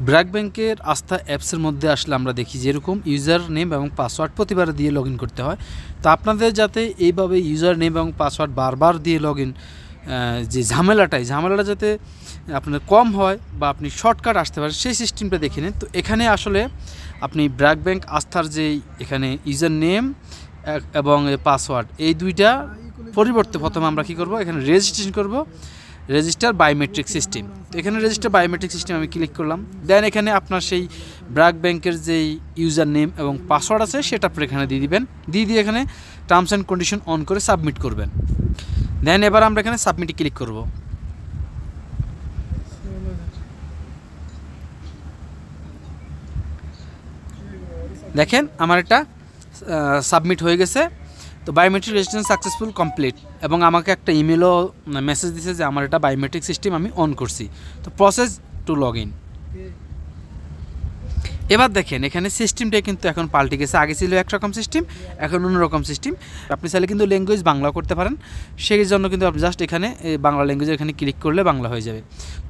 ব্র্যাক ব্যাংকের আস্থা অ্যাপসের মধ্যে আসলে আমরা দেখি যেরকম ইউজার নেম এবং পাসওয়ার্ড প্রতিবার দিয়ে লগ ইন করতে হয়। তো আপনাদের যাতে এইভাবে ইউজার নেম এবং পাসওয়ার্ড বারবার দিয়ে লগ ইন যে ঝামেলাটা যাতে আপনার কম হয় বা আপনি শর্টকাট আসতে পারেন সেই সিস্টেমটা দেখে নিন। তো এখানে আসলে আপনি ব্র্যাক ব্যাংক আস্থার যেই এখানে ইউজার নেম এবং পাসওয়ার্ড এই দুইটা পরিবর্তে প্রথমে আমরা কী করব, এখানে রেজিস্ট্রেশন করব, রেজিস্টার বায়োমেট্রিক সিস্টেম। তো এখানে রেজিস্টার বায়োমেট্রিক সিস্টেম আমি ক্লিক করলাম। দেন এখানে আপনার সেই ব্র্যাক ব্যাংকের যেই ইউজার নেম এবং পাসওয়ার্ড আছে সেটা আপনি এখানে দিয়ে দিবেন, দিয়ে এখানে টার্মস অ্যান্ড কন্ডিশন অন করে সাবমিট করবেন। দেন এবার আমরা এখানে সাবমিটে ক্লিক করব। দেখেন আমার এটা সাবমিট হয়ে গেছে। তো বায়োমেট্রিক রেজিস্ট্রেশন সাকসেসফুল কমপ্লিট, এবং আমাকে একটা ইমেলও মেসেজ দিছে যে আমার এটা বায়োমেট্রিক সিস্টেম আমি অন করছি। তো প্রসেস টু লগ ইন। এবার দেখেন এখানে সিস্টেমটা কিন্তু এখন পাল্টে গেছে। আগে ছিল একরকম সিস্টেম, এখন অন্যরকম সিস্টেম। আপনি চাইলে কিন্তু ল্যাঙ্গুয়েজ বাংলা করতে পারেন, সেই জন্য কিন্তু আপনি জাস্ট এখানে বাংলা ল্যাঙ্গুয়েজ এখানে ক্লিক করলে বাংলা হয়ে যাবে।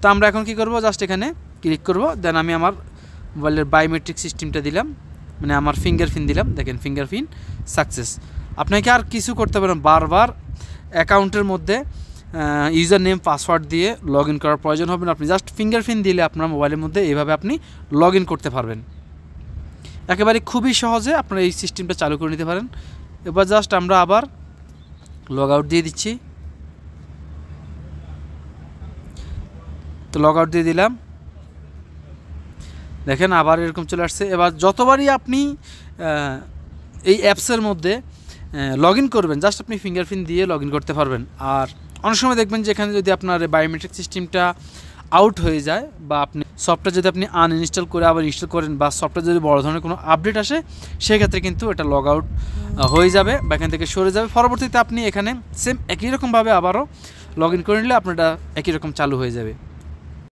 তো আমরা এখন কী করব, জাস্ট এখানে ক্লিক করব। দেন আমি আমার মোবাইলের বায়োমেট্রিক সিস্টেমটা দিলাম, মানে আমার ফিঙ্গারপ্রিন্ট দিলাম। দেখেন ফিঙ্গারপ্রিন্ট সাকসেস। আপনাকে আর কিছু করতে পারেন, বারবার অ্যাকাউন্টের মধ্যে ইউজার নেম পাসওয়ার্ড দিয়ে লগ ইন করার প্রয়োজন হবে না। আপনি জাস্ট ফিঙ্গারপ্রিন্ট দিলে আপনার মোবাইলের মধ্যে এইভাবে আপনি লগ ইন করতে পারবেন। একেবারে খুবই সহজে আপনারা এই সিস্টেমটা চালু করে নিতে পারেন। এবার জাস্ট আমরা আবার লগ আউট দিয়ে দিচ্ছি। তো লগ আউট দিয়ে দিলাম, দেখেন আবার এরকম চলে আসছে। এবার যতবারই আপনি এই অ্যাপসের মধ্যে লগ ইন করবেন, জাস্ট আপনি ফিঙ্গারপ্রিন্ট দিয়ে লগ ইন করতে পারবেন। আর অনেক সময় দেখবেন যে এখানে যদি আপনার বায়োমেট্রিক সিস্টেমটা আউট হয়ে যায়, বা আপনি সফটওয়্যার যদি আপনি আনইনস্টল করে আবার ইনস্টল করেন, বা সফটওয়্যার যদি বড় ধরনের কোনো আপডেট আসে, সেক্ষেত্রে কিন্তু এটা লগ আউট হয়ে যাবে বা এখান থেকে সরে যাবে। পরবর্তীতে আপনি এখানে সেম একই রকমভাবে আবারও লগ ইন করে নিলে আপনারটা একই রকম চালু হয়ে যাবে।